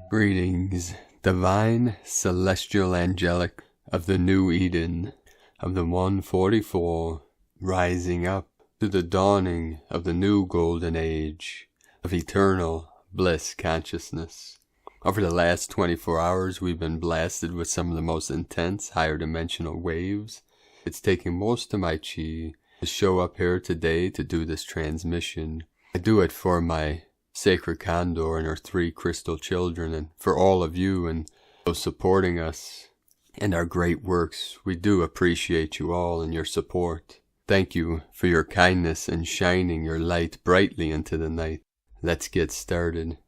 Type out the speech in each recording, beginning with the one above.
Greetings, divine, celestial, angelic of the new Eden, of the 144, rising up to the dawning of the new golden age of eternal bliss consciousness. Over the last 24 hours, we've been blasted with some of the most intense higher dimensional waves. It's taking most of my chi to show up here today to do this transmission. I do it for my sacred Condor and her 3 crystal children, and for all of you and those supporting us and our great works. We do appreciate you all and your support. Thank you for your kindness and shining your light brightly into the night. Let's get started.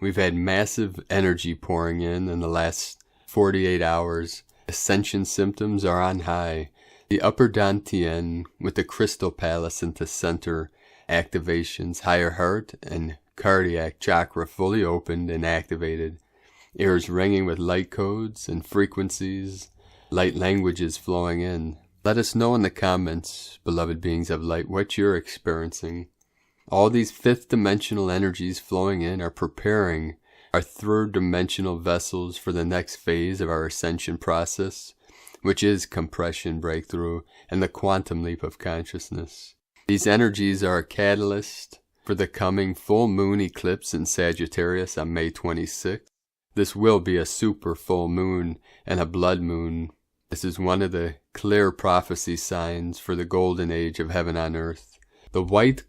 We've had massive energy pouring in the last 48 hours. Ascension symptoms are on high. The upper dantian with the crystal palace into center activations, higher heart and cardiac chakra fully opened and activated. Ears ringing with light codes and frequencies, light languages flowing in. Let us know in the comments, beloved beings of light, what you're experiencing. All these 5th dimensional energies flowing in are preparing our 3rd dimensional vessels for the next phase of our ascension process, which is compression breakthrough and the quantum leap of consciousness. These energies are a catalyst for the coming full moon eclipse in Sagittarius on May 26th. This will be a super full moon and a blood moon. This is one of the clear prophecy signs for the golden age of heaven on earth. The white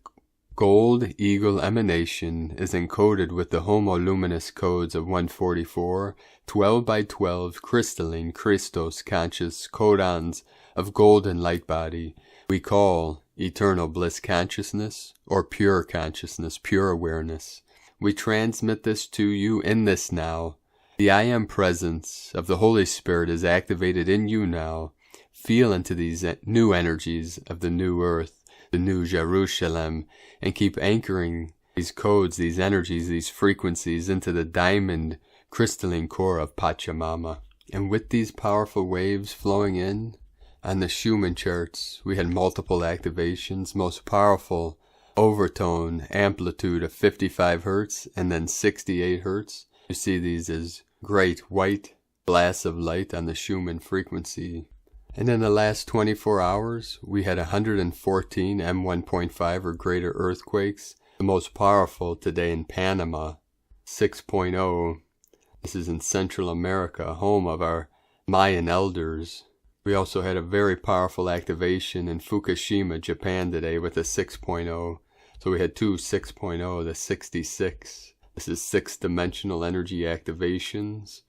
gold eagle emanation is encoded with the homoluminous codes of 144, 12 by 12 crystalline Christos conscious codons of golden light body we call eternal bliss consciousness or pure consciousness, pure awareness. We transmit this to you in this now. The I Am presence of the Holy Spirit is activated in you now. Feel into these new energies of the new earth, the new Jerusalem, and keep anchoring these codes, these energies, these frequencies into the diamond crystalline core of Pachamama. And with these powerful waves flowing in, on the Schumann charts, we had multiple activations, most powerful overtone amplitude of 55 hertz and then 68 hertz. You see these as great white blasts of light on the Schumann frequency. And in the last 24 hours, we had 114 M1.5 or greater earthquakes. The most powerful today in Panama, 6.0. This is in Central America, home of our Mayan elders. We also had a very powerful activation in Fukushima, Japan today with a 6.0. So we had 2 6.0, the 66. This is 6th dimensional energy activations,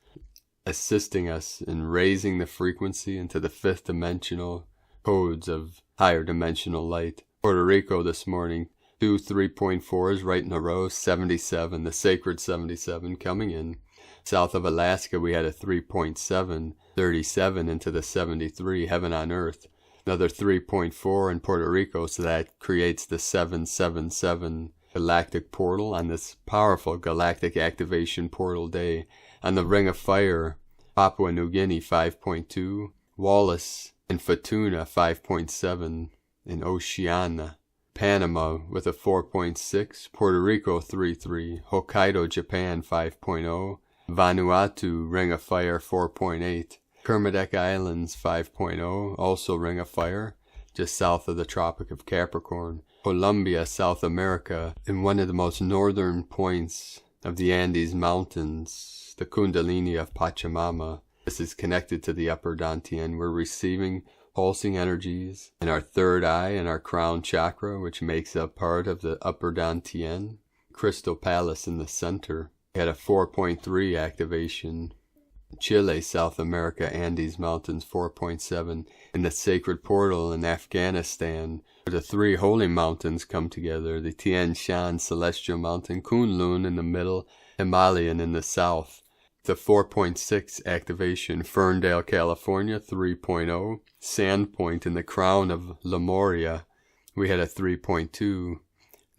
assisting us in raising the frequency into the 5th dimensional codes of higher dimensional light. Puerto Rico this morning, 2 3.4s right in a row, 77, the sacred 77 coming in. South of Alaska, we had a 3.7, 37 into the 73, heaven on earth. Another 3.4 in Puerto Rico, so that creates the 777 galactic portal on this powerful galactic activation portal day. On the Ring of Fire, Papua New Guinea 5.2, Wallace and Futuna 5.7, in Oceania. Panama with a 4.6, Puerto Rico 3.3, Hokkaido, Japan 5.0, Vanuatu, Ring of Fire 4.8, Kermadec Islands 5.0, also Ring of Fire, just south of the Tropic of Capricorn. Colombia, South America, in one of the most northern points of the Andes Mountains, the Kundalini of Pachamama. This is connected to the upper dantian. We're receiving pulsing energies in our 3rd eye and our crown chakra, which makes up part of the upper dantian. Crystal Palace in the center. We had a 4.3 activation. Chile, South America, Andes Mountains 4.7. In the sacred portal in Afghanistan, where the 3 holy mountains come together, the Tian Shan Celestial Mountain, Kunlun in the middle, Himalayan in the south. The 4.6 activation, Ferndale, California 3.0. Sandpoint in the crown of Lemuria, we had a 3.2.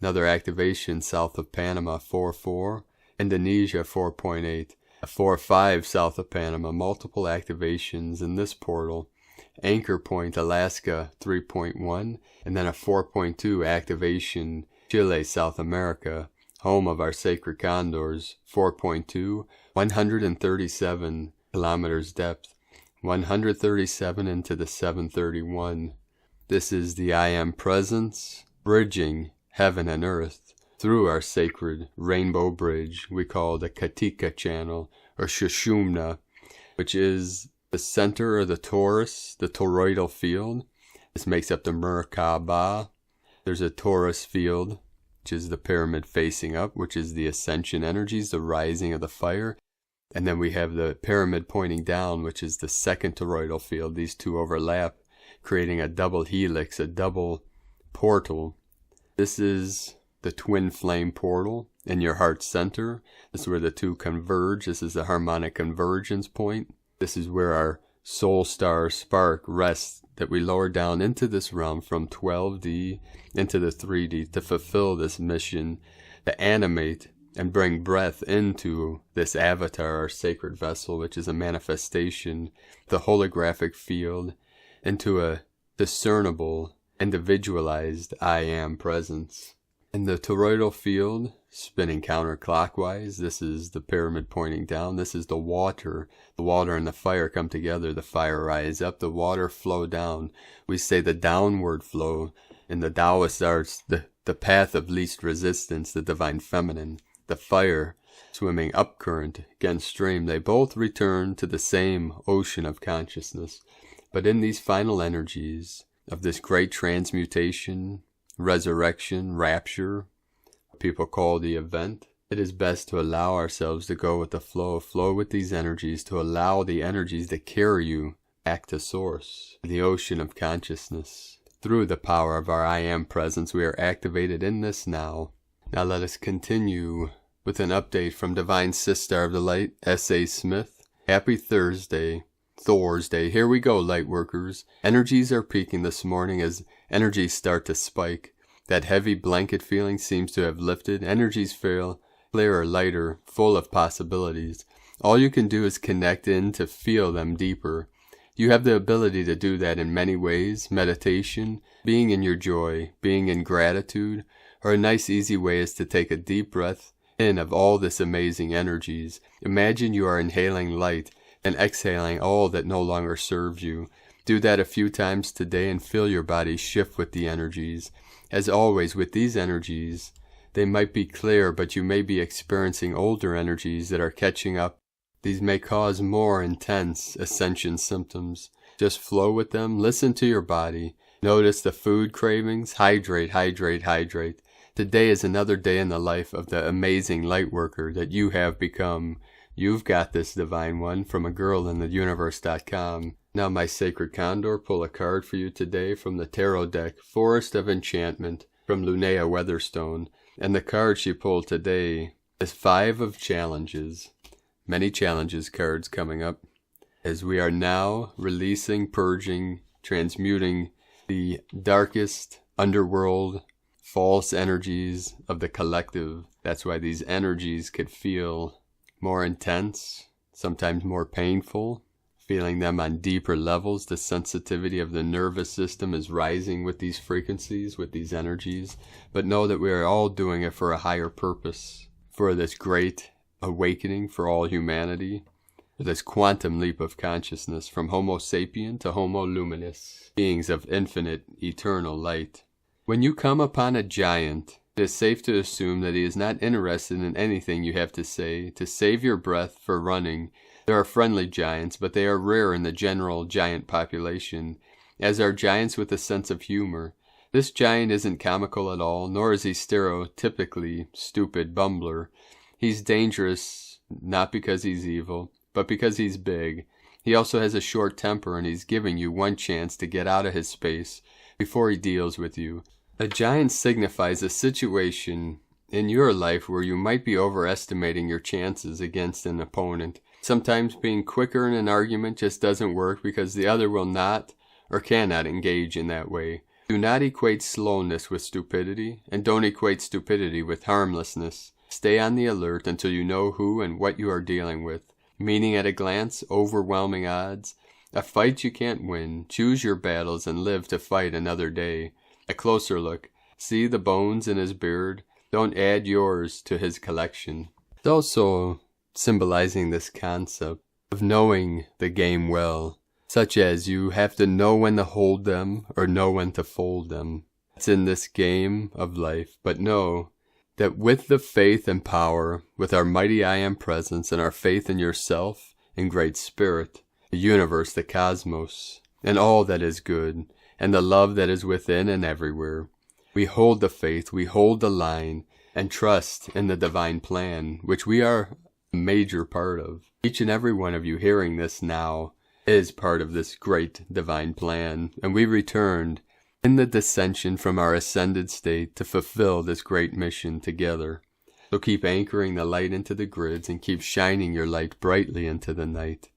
Another activation south of Panama, 4-4. Indonesia, 4.8. A 4-5 south of Panama. Multiple activations in this portal. Anchor Point, Alaska, 3.1. And then a 4.2 activation, Chile, South America. Home of our sacred condors, 4.2. 137 kilometers depth. 137 into the 731. This is the I Am Presence, bridging heaven and earth through our sacred rainbow bridge we call the Katika channel, or Shushumna, which is the center of the torus, the toroidal field. This makes up the Merkaba. There's a torus field, which is the pyramid facing up, which is the ascension energies, the rising of the fire. And then we have the pyramid pointing down, which is the second toroidal field. These two overlap, creating a double helix, a double portal. This is the twin flame portal in your heart center. This is where the two converge. This is the harmonic convergence point. This is where our soul star spark rests, that we lower down into this realm from 12D into the 3D to fulfill this mission, to animate and bring breath into this avatar, our sacred vessel, which is a manifestation, the holographic field, into a discernible, individualized I Am presence. In the toroidal field, spinning counterclockwise, this is the pyramid pointing down. This is the water. The water and the fire come together. The fire rise up, the water flow down. We say the downward flow. In the Taoist arts, the path of least resistance, the divine feminine. The fire swimming up current against stream. They both return to the same ocean of consciousness. But in these final energies of this great transmutation, resurrection, rapture, people call the event, it is best to allow ourselves to go with the flow with these energies, to allow the energies to carry you back to source, the ocean of consciousness. Through the power of our I Am presence, we are activated in this now. Now let us continue with an update from Divine Sister of the Light, S.A. Smith. Happy Thursday. Here we go, light workers. Energies are peaking this morning as energies start to spike. That heavy blanket feeling seems to have lifted. Energies feel clearer, lighter, full of possibilities. All you can do is connect in to feel them deeper. You have the ability to do that in many ways. Meditation, being in your joy, being in gratitude, or a nice easy way is to take a deep breath in of all this amazing energies. Imagine you are inhaling light and exhaling all that no longer serves you. Do that a few times today and feel your body shift with the energies. As always, with these energies, they might be clear, but you may be experiencing older energies that are catching up. These may cause more intense ascension symptoms. Just flow with them. Listen to your body. Notice the food cravings. Hydrate, hydrate, hydrate. Today is another day in the life of the amazing light worker that you have become. You've got this, Divine One, from agirlintheuniverse.com. Now, my sacred condor, pull a card for you today from the tarot deck, Forest of Enchantment, from Linnea Weatherstone. And the card she pulled today is 5 of Challenges. Many challenges cards coming up, as we are now releasing, purging, transmuting the darkest underworld, false energies of the collective. That's why these energies could feel more intense, sometimes more painful. Feeling them on deeper levels, the sensitivity of the nervous system is rising with these frequencies, with these energies. But know that we are all doing it for a higher purpose, for this great awakening for all humanity, for this quantum leap of consciousness from Homo sapien to Homo luminous, beings of infinite, eternal light. When you come upon a giant, it is safe to assume that he is not interested in anything you have to say. To save your breath for running, there are friendly giants, but they are rare in the general giant population, as are giants with a sense of humor. This giant isn't comical at all, nor is he stereotypically stupid bumbler. He's dangerous, not because he's evil, but because he's big. He also has a short temper, and he's giving you one chance to get out of his space before he deals with you. A giant signifies a situation in your life where you might be overestimating your chances against an opponent. Sometimes being quicker in an argument just doesn't work because the other will not or cannot engage in that way. Do not equate slowness with stupidity, and don't equate stupidity with harmlessness. Stay on the alert until you know who and what you are dealing with. Meaning at a glance, overwhelming odds. A fight you can't win. Choose your battles and live to fight another day. A closer look. See the bones in his beard. Don't add yours to his collection. It's also symbolizing this concept of knowing the game well, such as you have to know when to hold them or know when to fold them. It's in this game of life, but know that with the faith and power, with our mighty I Am presence and our faith in yourself and Great Spirit, the universe, the cosmos, and all that is good, and the love that is within and everywhere, we hold the faith, we hold the line, and trust in the divine plan, which we are a major part of. Each and every one of you hearing this now is part of this great divine plan, and we returned in the descension from our ascended state to fulfill this great mission together. So keep anchoring the light into the grids and keep shining your light brightly into the night.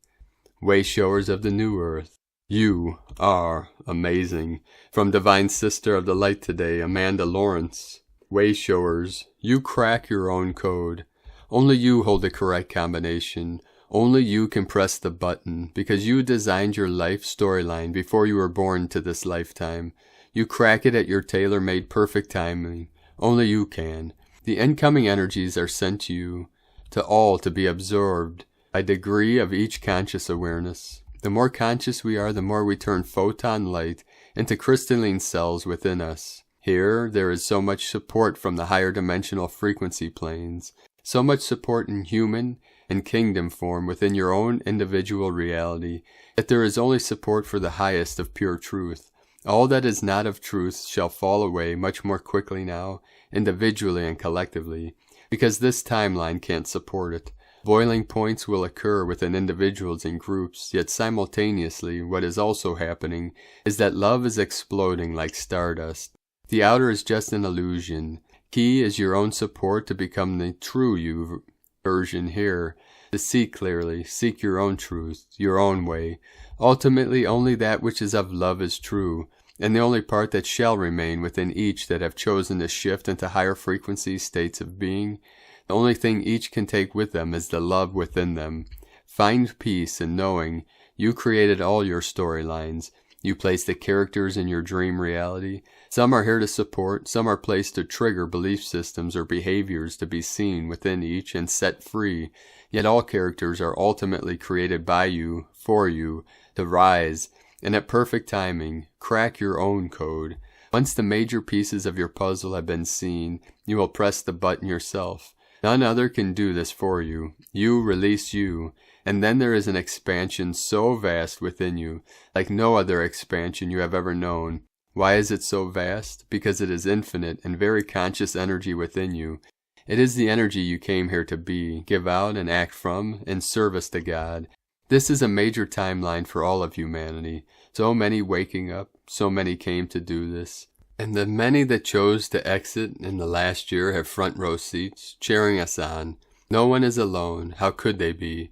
Wayshowers of the new earth, you are amazing. From Divine Sister of the Light today, Amanda Lawrence. Wayshowers, you crack your own code. Only you hold the correct combination. Only you can press the button, because you designed your life storyline before you were born to this lifetime. You crack it at your tailor-made perfect timing. Only you can. The incoming energies are sent to you, to all to be absorbed by degree of each conscious awareness. The more conscious we are, the more we turn photon light into crystalline cells within us. Here, there is so much support from the higher dimensional frequency planes, so much support in human and kingdom form within your own individual reality, that there is only support for the highest of pure truth. All that is not of truth shall fall away much more quickly now, individually and collectively, because this timeline can't support it. Boiling points will occur within individuals and groups, yet simultaneously what is also happening is that love is exploding like stardust. The outer is just an illusion. Key is your own support to become the true you version here. To see clearly, seek your own truth, your own way. Ultimately, only that which is of love is true, and the only part that shall remain within each that have chosen to shift into higher frequency states of being. The only thing each can take with them is the love within them. Find peace in knowing you created all your storylines. You place the characters in your dream reality. Some are here to support, some are placed to trigger belief systems or behaviors to be seen within each and set free. Yet all characters are ultimately created by you, for you, to rise, and at perfect timing, crack your own code. Once the major pieces of your puzzle have been seen, you will press the button yourself. None other can do this for you. You release you, and then there is an expansion so vast within you, like no other expansion you have ever known. Why is it so vast? Because it is infinite and very conscious energy within you. It is the energy you came here to be, give out and act from, in service to God. This is a major timeline for all of humanity. So many waking up, so many came to do this. And the many that chose to exit in the last year have front row seats, cheering us on. No one is alone. How could they be?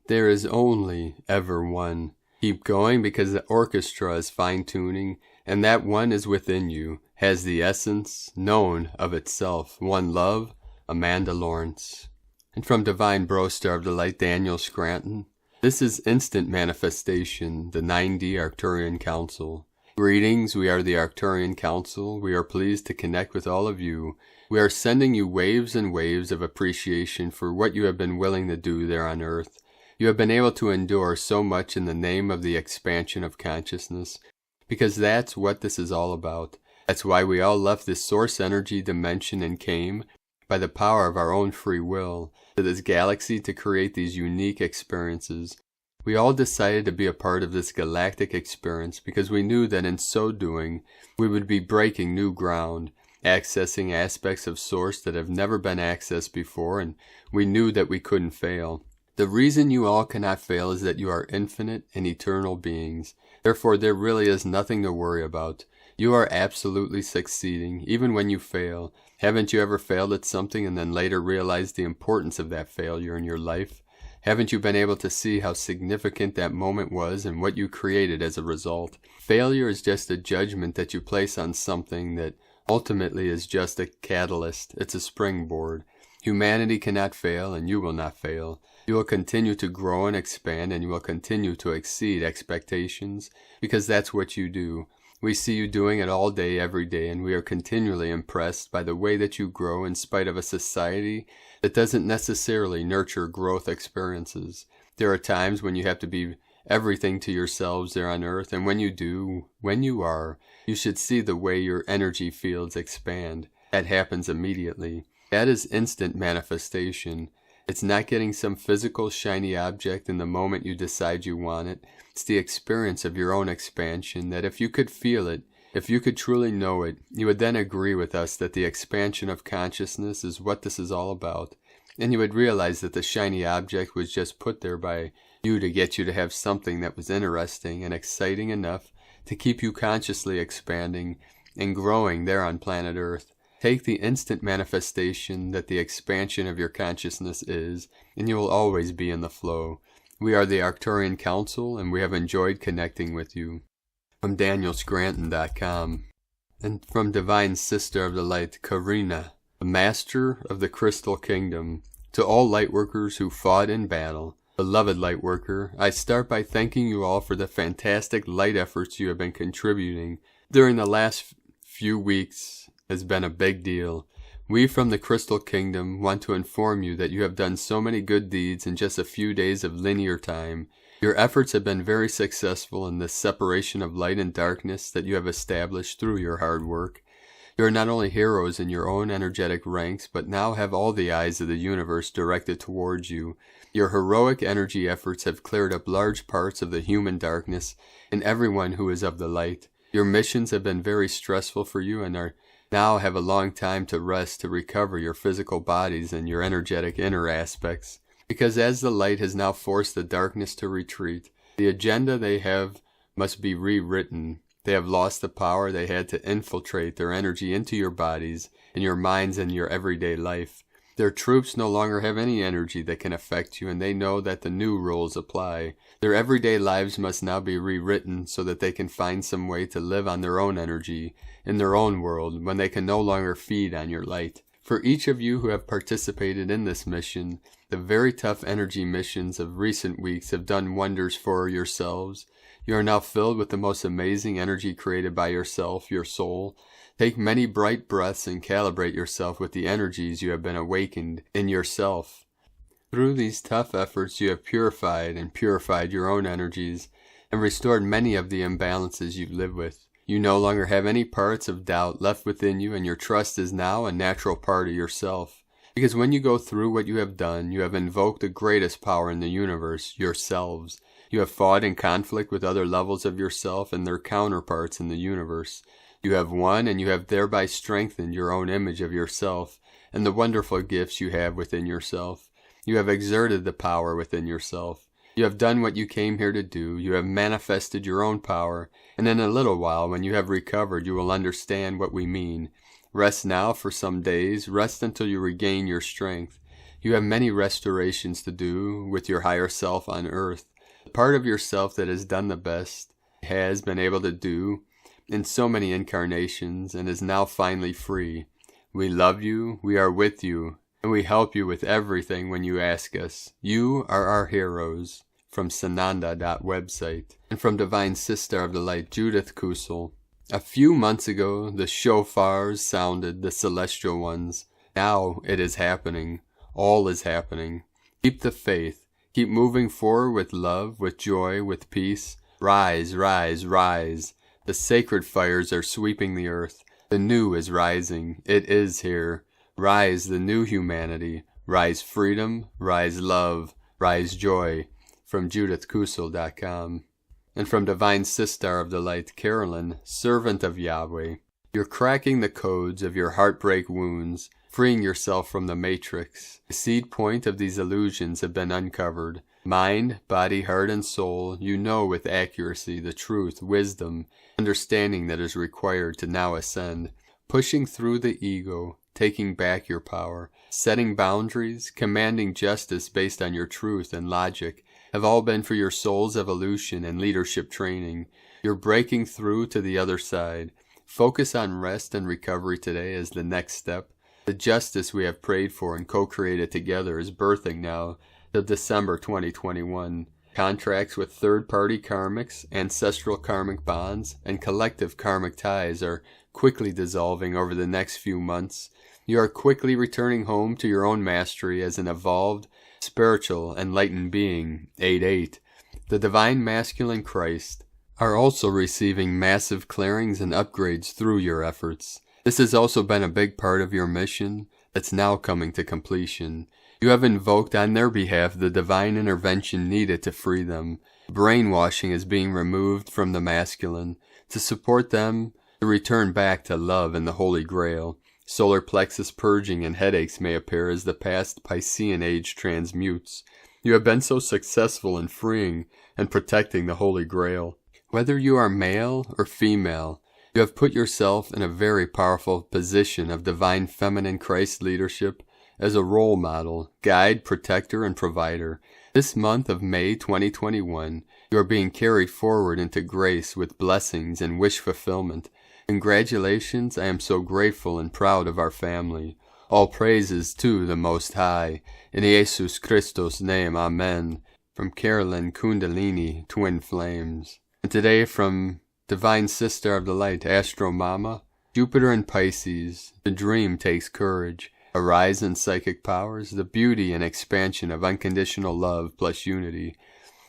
There is only ever one. Keep going because the orchestra is fine-tuning, and that one is within you, has the essence known of itself. One love, Amanda Lawrence. And from Divine Brostar of the Light, Daniel Scranton. This is instant manifestation, the 9D Arcturian Council. Greetings, we are the Arcturian Council. We are pleased to connect with all of you. We are sending you waves and waves of appreciation for what you have been willing to do there on Earth. You have been able to endure so much in the name of the expansion of consciousness, because that's what this is all about. That's why we all left this source energy dimension and came, by the power of our own free will, to this galaxy to create these unique experiences. We all decided to be a part of this galactic experience because we knew that in so doing, we would be breaking new ground, accessing aspects of Source that have never been accessed before, and we knew that we couldn't fail. The reason you all cannot fail is that you are infinite and eternal beings. Therefore, there really is nothing to worry about. You are absolutely succeeding, even when you fail. Haven't you ever failed at something and then later realized the importance of that failure in your life? Haven't you been able to see how significant that moment was and what you created as a result? Failure is just a judgment that you place on something that ultimately is just a catalyst. It's a springboard. Humanity cannot fail, and you will not fail. You will continue to grow and expand, and you will continue to exceed expectations, because that's what you do. We see you doing it all day, every day, and we are continually impressed by the way that you grow in spite of a society that doesn't necessarily nurture growth experiences. There are times when you have to be everything to yourselves there on earth, and when you do, when you are, you should see the way your energy fields expand. That happens immediately. That is instant manifestation. It's not getting some physical shiny object in the moment you decide you want it. It's the experience of your own expansion that if you could feel it, if you could truly know it, you would then agree with us that the expansion of consciousness is what this is all about. And you would realize that the shiny object was just put there by you to get you to have something that was interesting and exciting enough to keep you consciously expanding and growing there on planet Earth. Take the instant manifestation that the expansion of your consciousness is, and you will always be in the flow. We are the Arcturian Council, and we have enjoyed connecting with you. From DanielScranton.com. And from Divine Sister of the Light, Karina, the Master of the Crystal Kingdom. To all Lightworkers who fought in battle. Beloved Lightworker, I start by thanking you all for the fantastic light efforts you have been contributing during the last few weeks. Has been a big deal. We from the Crystal Kingdom want to inform you that you have done so many good deeds in just a few days of linear time. Your efforts have been very successful in this separation of light and darkness that you have established through your hard work. You are not only heroes in your own energetic ranks, but now have all the eyes of the universe directed towards you. Your heroic energy efforts have cleared up large parts of the human darkness and everyone who is of the light. Your missions have been very stressful for you and are now have a long time to rest to recover your physical bodies and your energetic inner aspects. Because as the light has now forced the darkness to retreat, the agenda they have must be rewritten. They have lost the power they had to infiltrate their energy into your bodies and your minds and your everyday life. Their troops no longer have any energy that can affect you, and they know that the new rules apply. Their everyday lives must now be rewritten so that they can find some way to live on their own energy, in their own world, when they can no longer feed on your light. For each of you who have participated in this mission, the very tough energy missions of recent weeks have done wonders for yourselves. You are now filled with the most amazing energy created by yourself, your soul. Take many bright breaths and calibrate yourself with the energies you have been awakened in yourself. Through these tough efforts you have purified your own energies and restored many of the imbalances you live with. You no longer have any parts of doubt left within you, and your trust is now a natural part of yourself. Because when you go through what you have done, you have invoked the greatest power in the universe, yourselves. You have fought in conflict with other levels of yourself and their counterparts in the universe. You have won, and you have thereby strengthened your own image of yourself and the wonderful gifts you have within yourself. You have exerted the power within yourself. You have done what you came here to do. You have manifested your own power, and in a little while, when you have recovered, you will understand what we mean. Rest now for some days. Rest until you regain your strength. You have many restorations to do with your higher self on earth. The part of yourself that has done the best, has been able to do in so many incarnations, and is now finally free. We love you, we are with you, and we help you with everything when you ask us. You are our heroes. From Sananda.website. And from Divine Sister of the Light, Judith Kusel. A few months ago, the Shofars sounded, the celestial ones. Now it is happening. All is happening. Keep the faith. Keep moving forward with love, with joy, with peace. Rise, rise, rise. The sacred fires are sweeping the earth. The new is rising. It is here. Rise the new humanity. Rise freedom. Rise love. Rise joy. From JudithKusel.com. And from Divine Sister of the Light, Carolyn, Servant of Yahweh. You're cracking the codes of your heartbreak wounds, freeing yourself from the matrix. The seed point of these illusions have been uncovered. Mind, body, heart, and soul, you know with accuracy the truth, wisdom, understanding that is required to now ascend. Pushing through the ego, taking back your power, setting boundaries, commanding justice based on your truth and logic, have all been for your soul's evolution and leadership training. You're breaking through to the other side. Focus on rest and recovery today as the next step. The justice we have prayed for and co-created together is birthing now, till December 2021. Contracts with third-party karmics, ancestral karmic bonds, and collective karmic ties are quickly dissolving over the next few months. You are quickly returning home to your own mastery as an evolved, spiritual, enlightened being. 8-8. The Divine Masculine Christ are also receiving massive clearings and upgrades through your efforts. This has also been a big part of your mission that's now coming to completion. You have invoked on their behalf the divine intervention needed to free them. Brainwashing is being removed from the masculine to support them to return back to love and the Holy Grail. Solar plexus purging and headaches may appear as the past Piscean age transmutes. You have been so successful in freeing and protecting the Holy Grail. Whether you are male or female, you have put yourself in a very powerful position of divine feminine Christ leadership as a role model, guide, protector, and provider. This month of May 2021, you are being carried forward into grace with blessings and wish fulfillment. Congratulations, I am so grateful and proud of our family. All praises to the Most High. In Jesus Christos' name, Amen. From Carolyn Kundalini, Twin Flames. And today from Divine Sister of the Light, Astro Mama, Jupiter in Pisces, the dream takes courage. Arise in psychic powers, the beauty and expansion of unconditional love plus unity.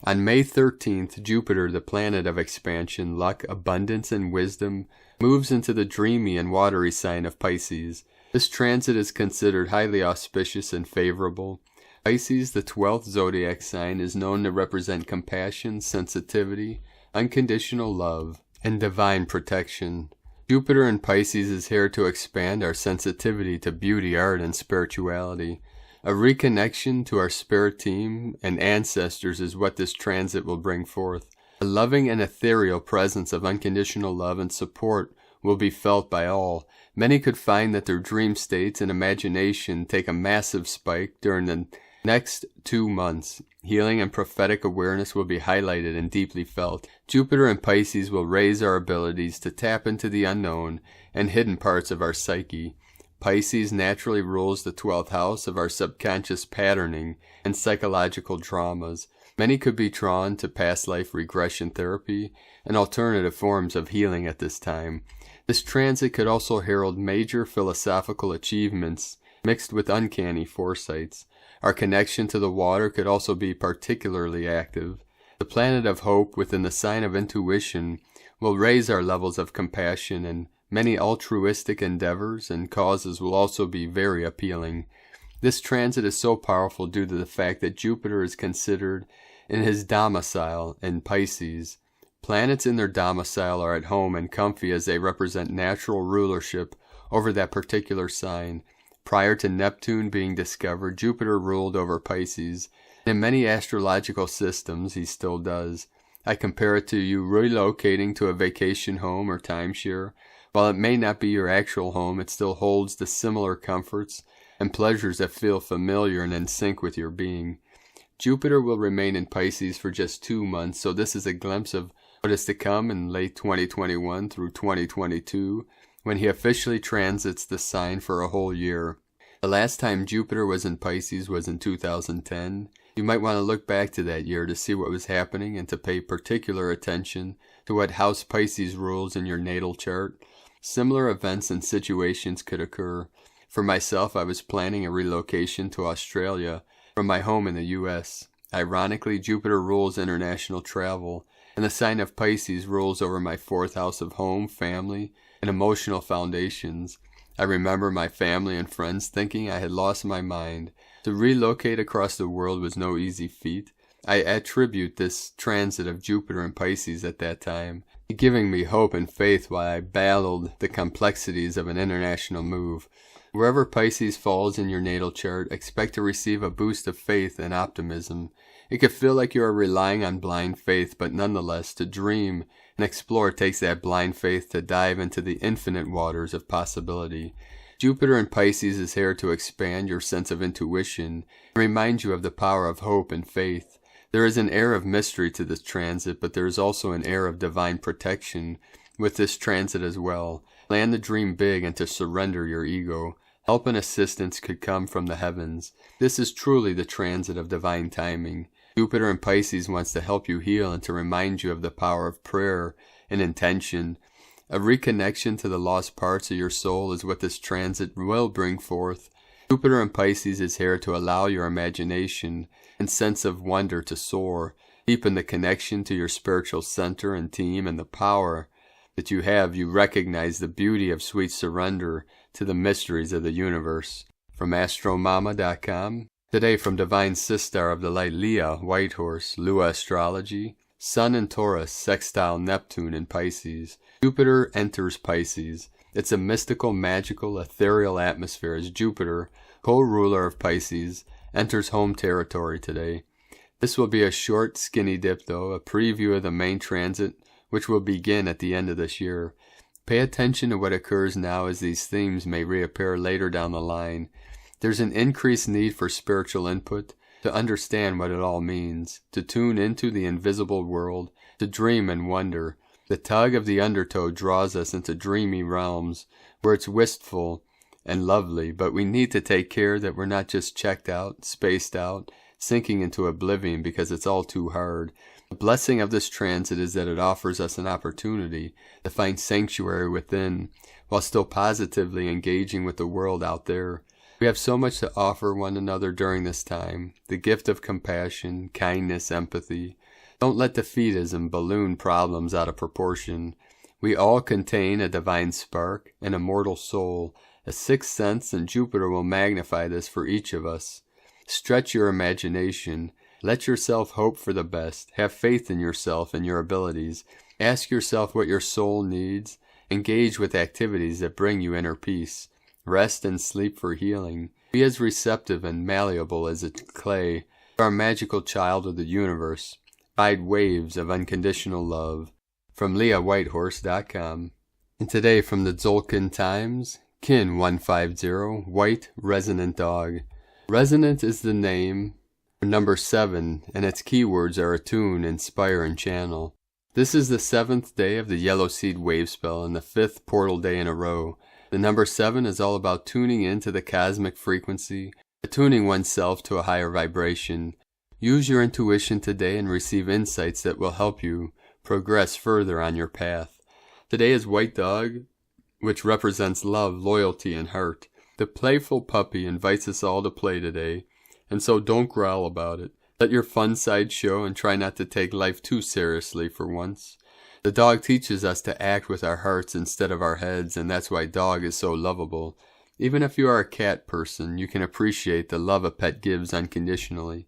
On May 13th, Jupiter, the planet of expansion, luck, abundance, and wisdom, moves into the dreamy and watery sign of Pisces. This transit is considered highly auspicious and favorable. Pisces, the 12th zodiac sign, is known to represent compassion, sensitivity, unconditional love, and divine protection. Jupiter in Pisces is here to expand our sensitivity to beauty, art, and spirituality. A reconnection to our spirit team and ancestors is what this transit will bring forth. A loving and ethereal presence of unconditional love and support will be felt by all. Many could find that their dream states and imagination take a massive spike during the next 2 months. Healing and prophetic awareness will be highlighted and deeply felt. Jupiter in Pisces will raise our abilities to tap into the unknown and hidden parts of our psyche. Pisces naturally rules the 12th house of our subconscious patterning and psychological traumas. Many could be drawn to past life regression therapy and alternative forms of healing at this time. This transit could also herald major philosophical achievements mixed with uncanny foresights. Our connection to the water could also be particularly active. The planet of hope within the sign of intuition will raise our levels of compassion, and many altruistic endeavors and causes will also be very appealing. This transit is so powerful due to the fact that Jupiter is considered in his domicile in Pisces. Planets in their domicile are at home and comfy as they represent natural rulership over that particular sign. Prior to Neptune being discovered, Jupiter ruled over Pisces. In many astrological systems, he still does. I compare it to you relocating to a vacation home or timeshare. While it may not be your actual home, it still holds the similar comforts and pleasures that feel familiar and in sync with your being. Jupiter will remain in Pisces for just 2 months, so this is a glimpse of what is to come in late 2021 through 2022, when he officially transits the sign for a whole year. The last time Jupiter was in Pisces was in 2010. You might want to look back to that year to see what was happening and to pay particular attention to what house Pisces rules in your natal chart. Similar events and situations could occur. For myself, I was planning a relocation to Australia from my home in the U.S. Ironically, Jupiter rules international travel, and the sign of Pisces rules over my 4th house of home, family, and emotional foundations. I remember my family and friends thinking I had lost my mind. To relocate across the world was no easy feat. I attribute this transit of Jupiter in Pisces at that time, giving me hope and faith while I battled the complexities of an international move. Wherever Pisces falls in your natal chart, expect to receive a boost of faith and optimism. It could feel like you are relying on blind faith, but nonetheless, to dream and explore takes that blind faith to dive into the infinite waters of possibility. Jupiter in Pisces is here to expand your sense of intuition and remind you of the power of hope and faith. There is an air of mystery to this transit, but there is also an air of divine protection with this transit as well. Plan to dream big and to surrender your ego. Help and assistance could come from the heavens. This is truly the transit of divine timing. Jupiter in Pisces wants to help you heal and to remind you of the power of prayer and intention. A reconnection to the lost parts of your soul is what this transit will bring forth. Jupiter in Pisces is here to allow your imagination and sense of wonder to soar, deepen the connection to your spiritual center and team, and the power that you have. You recognize the beauty of sweet surrender to the mysteries of the universe. From astromama.com. Today from Divine Sister of the Light Leah, White Horse, Lua Astrology. Sun in Taurus, sextile Neptune in Pisces. Jupiter enters Pisces. It's a mystical, magical, ethereal atmosphere as Jupiter, co-ruler of Pisces, enters home territory today. This will be a short, skinny dip though, a preview of the main transit, which will begin at the end of this year. Pay attention to what occurs now, as these themes may reappear later down the line. There's an increased need for spiritual input, to understand what it all means, to tune into the invisible world, to dream and wonder. The tug of the undertow draws us into dreamy realms, where it's wistful and lovely, but we need to take care that we're not just checked out, spaced out, sinking into oblivion because it's all too hard. The blessing of this transit is that it offers us an opportunity to find sanctuary within, while still positively engaging with the world out there. We have so much to offer one another during this time. The gift of compassion, kindness, empathy. Don't let defeatism balloon problems out of proportion. We all contain a divine spark, an immortal soul, a sixth sense, and Jupiter will magnify this for each of us. Stretch your imagination. Let yourself hope for the best. Have faith in yourself and your abilities. Ask yourself what your soul needs. Engage with activities that bring you inner peace. Rest and sleep for healing. Be as receptive and malleable as a clay. You are a magical child of the universe. Ride waves of unconditional love. From LeahWhitehorse.com. And today from the Tzolk'in Times, Kin 150, White Resonant Dog. Resonant is the name number 7, and its keywords are attune, inspire, and channel. This is the 7th day of the Yellow Seed Wave Spell and the 5th portal day in a row. The number 7 is all about tuning into the cosmic frequency, attuning oneself to a higher vibration. Use your intuition today and receive insights that will help you progress further on your path. Today is White Dog, which represents love, loyalty, and heart. The playful puppy invites us all to play today, and so don't growl about it. Let your fun side show and try not to take life too seriously for once. The dog teaches us to act with our hearts instead of our heads, and that's why dog is so lovable. Even if you are a cat person, you can appreciate the love a pet gives unconditionally.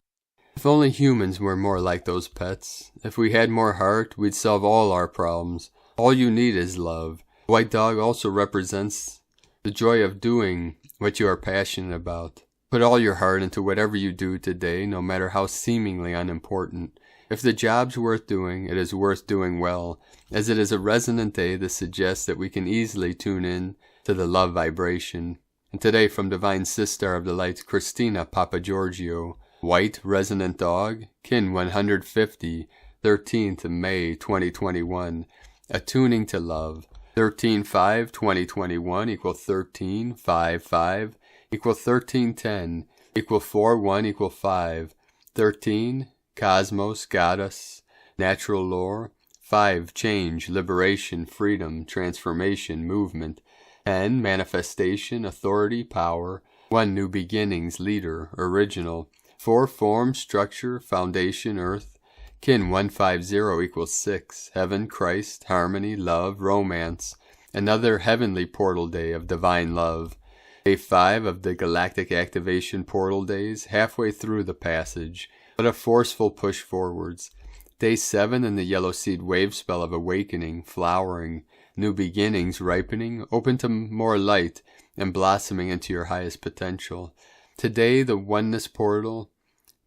If only humans were more like those pets. If we had more heart, we'd solve all our problems. All you need is love. White dog also represents the joy of doing what you are passionate about. Put all your heart into whatever you do today, no matter how seemingly unimportant. If the job's worth doing, it is worth doing well, as it is a resonant day that suggests that we can easily tune in to the love vibration. And today from Divine Sister of the Light, Christina Papagiorgio, White Resonant Dog, Kin 150, 13th of May 2021, Attuning to Love. 13-5-2021 equal 13-5-5 equal 13-10 equal 4-1 equal 5. 13, Cosmos, Goddess, Natural Lore. 5, Change, Liberation, Freedom, Transformation, Movement. 10, Manifestation, Authority, Power. 1, New Beginnings, Leader, Original. 4, Form, Structure, Foundation, Earth. Kin 150 equals 6, Heaven, Christ, Harmony, Love, Romance. Another heavenly portal day of divine love. Day 5 of the Galactic Activation portal days, halfway through the passage, but a forceful push forwards. Day 7 in the Yellow Seed Wave Spell of awakening, flowering, new beginnings, ripening, open to more light, and blossoming into your highest potential. Today the oneness portal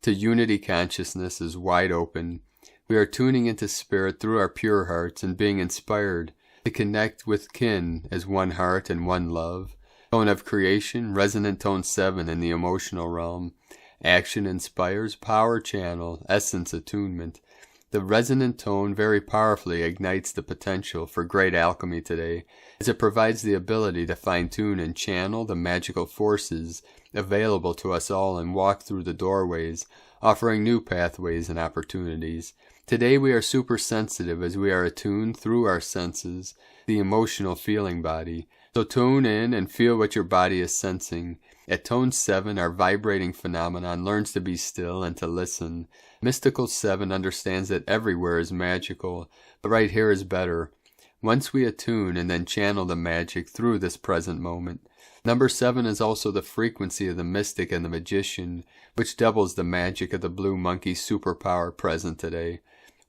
to unity consciousness is wide open. We are tuning into spirit through our pure hearts and being inspired to connect with kin as one heart and one love. Tone of creation, resonant tone 7 in the emotional realm. Action inspires, power channel, essence attunement. The resonant tone very powerfully ignites the potential for great alchemy today, as it provides the ability to fine-tune and channel the magical forces available to us all and walk through the doorways, offering new pathways and opportunities. Today we are super sensitive as we are attuned through our senses, the emotional feeling body. So tune in and feel what your body is sensing. At tone 7, our vibrating phenomenon learns to be still and to listen. Mystical 7 understands that everywhere is magical, but right here is better. Once we attune and then channel the magic through this present moment. Number 7 is also the frequency of the mystic and the magician, which doubles the magic of the blue monkey superpower present today.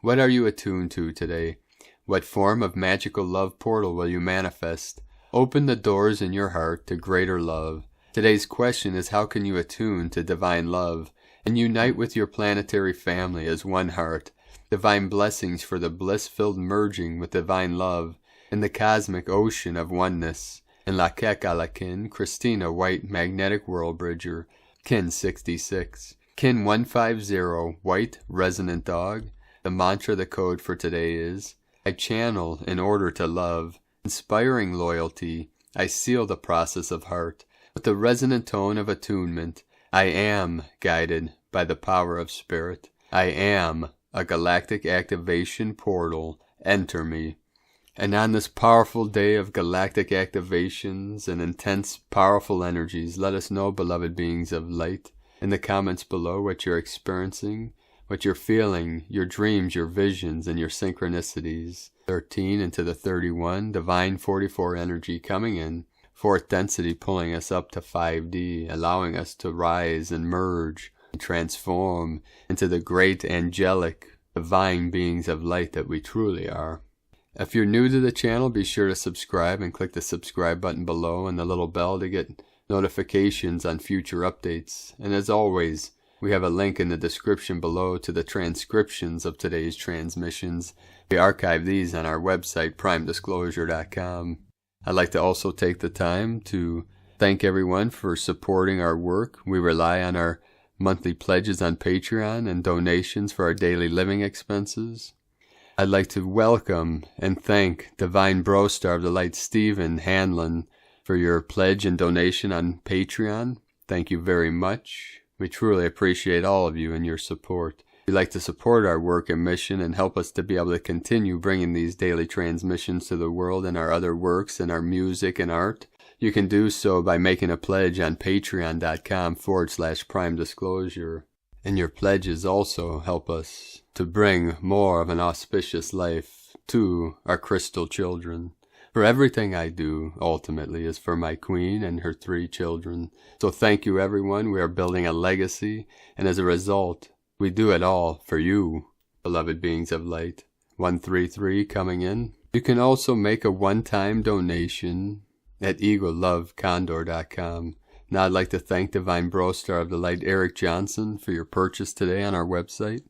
What are you attuned to today? What form of magical love portal will you manifest? Open the doors in your heart to greater love. Today's question is, how can you attune to divine love and unite with your planetary family as one heart? Divine blessings for the bliss-filled merging with divine love in the cosmic ocean of oneness. In La Kekalakin, Christina White, Magnetic World Bridger, Kin 66. Kin 150, White, Resonant Dog. The mantra, the code for today is, I channel in order to love. Inspiring loyalty, I seal the process of heart. With the resonant tone of attunement, I am guided by the power of spirit. I am a galactic activation portal. Enter me. And on this powerful day of galactic activations and intense, powerful energies, let us know, beloved beings of light, in the comments below what you're experiencing, what you're feeling, your dreams, your visions, and your synchronicities. 13 into the 31, divine 44 energy coming in, fourth density pulling us up to 5D, allowing us to rise and merge and transform into the great angelic, divine beings of light that we truly are. If you're new to the channel, be sure to subscribe and click the subscribe button below and the little bell to get notifications on future updates. And as always, we have a link in the description below to the transcriptions of today's transmissions. We archive these on our website, primedisclosure.com. I'd like to also take the time to thank everyone for supporting our work. We rely on our monthly pledges on Patreon and donations for our daily living expenses. I'd like to welcome and thank Divine Bro Star of the Light Stephen Hanlon for your pledge and donation on Patreon. Thank you very much. We truly appreciate all of you and your support. If you'd like to support our work and mission and help us to be able to continue bringing these daily transmissions to the world and our other works and our music and art, you can do so by making a pledge on patreon.com/primedisclosure. And your pledges also help us to bring more of an auspicious life to our crystal children. For everything I do, ultimately, is for my queen and her 3 children. So thank you, everyone. We are building a legacy, and as a result, we do it all for you, beloved beings of light. 133 coming in. You can also make a one-time donation at eaglelovecondor.com. Now I'd like to thank Divine Bro Star of the Light Eric Johnson for your purchase today on our website.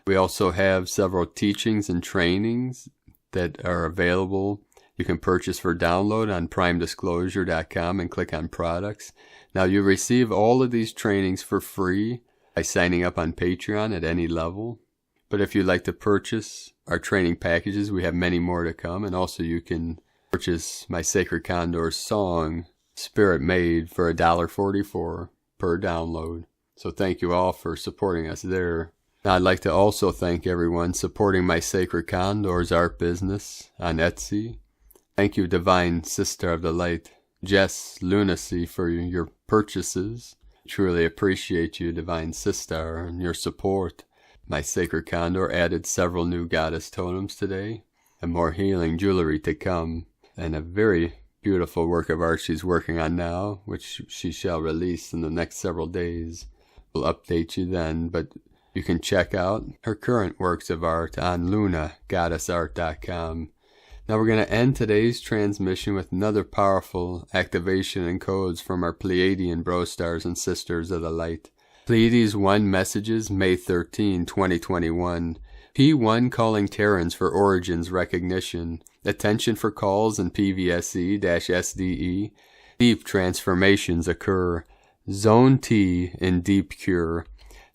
We also have several teachings and trainings that are available. You can purchase for download on primedisclosure.com and click on products. Now you receive all of these trainings for free by signing up on Patreon at any level. But if you'd like to purchase our training packages, we have many more to come. And also you can purchase my Sacred Condor song, Spirit Made, for $1.44 per download. So thank you all for supporting us there. Now I'd like to also thank everyone supporting my Sacred Condors art business on Etsy. Thank you, Divine Sister of the Light, Jess Lunacy, for your purchases. Truly appreciate you, Divine Sister, and your support. My Sacred Condor added several new goddess totems today, and more healing jewelry to come, and a very beautiful work of art she's working on now, which she shall release in the next several days. We'll update you then, but you can check out her current works of art on lunagoddessart.com. Now we're going to end today's transmission with another powerful activation and codes from our Pleiadian bro stars and sisters of the light. Pleiades 1 messages, May 13, 2021. P1 calling Terrans for origins recognition. Attention for calls in PVSE-SDE. Deep transformations occur. Zone T in deep cure.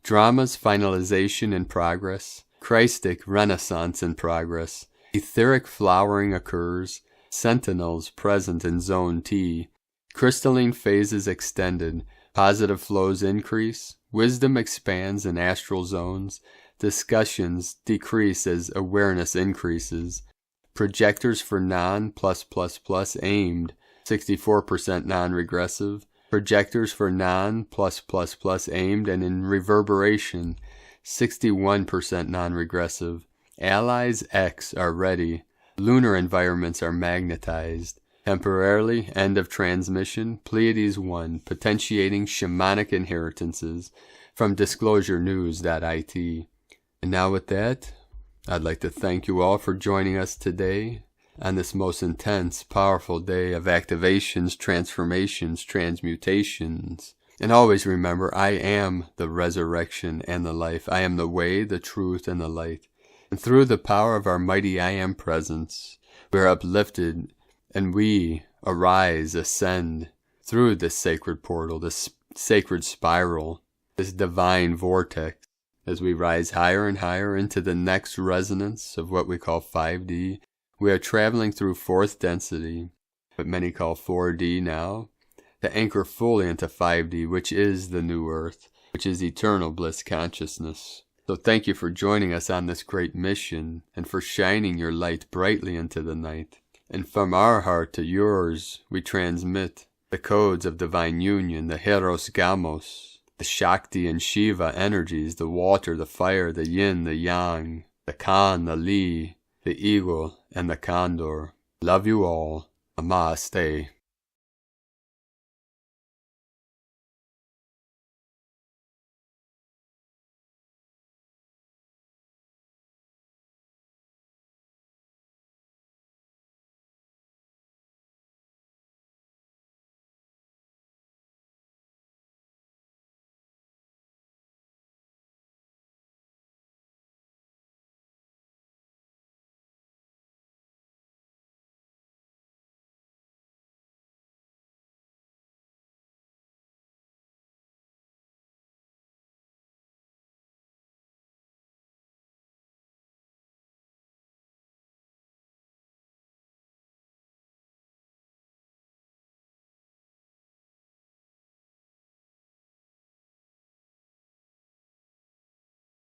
Drama's finalization in progress. Christic renaissance in progress. Etheric flowering occurs. Sentinels present in Zone T. Crystalline phases extended. Positive flows increase. Wisdom expands in astral zones. Discussions decrease as awareness increases. Projectors for non+++ aimed. 64% non-regressive. Projectors for non+++ aimed and in reverberation. 61% non-regressive. Allies X are ready. Lunar environments are magnetized. Temporarily, end of transmission, Pleiades 1, potentiating shamanic inheritances from disclosurenews.it. And now with that, I'd like to thank you all for joining us today on this most intense, powerful day of activations, transformations, transmutations. And always remember, I am the resurrection and the life. I am the way, the truth, and the light. And through the power of our mighty I Am presence, we are uplifted and we arise, ascend through this sacred portal, this sacred spiral, this divine vortex, as we rise higher and higher into the next resonance of what we call 5D. We are traveling through fourth density, what many call 4D now, to anchor fully into 5D, which is the new earth, which is eternal bliss consciousness. So thank you for joining us on this great mission and for shining your light brightly into the night. And from our heart to yours, we transmit the codes of divine union, the Hieros, Gamos, the Shakti and Shiva energies, the water, the fire, the yin, the yang, the Kwan, the Li, the eagle, and the Condor. Love you all. Namaste.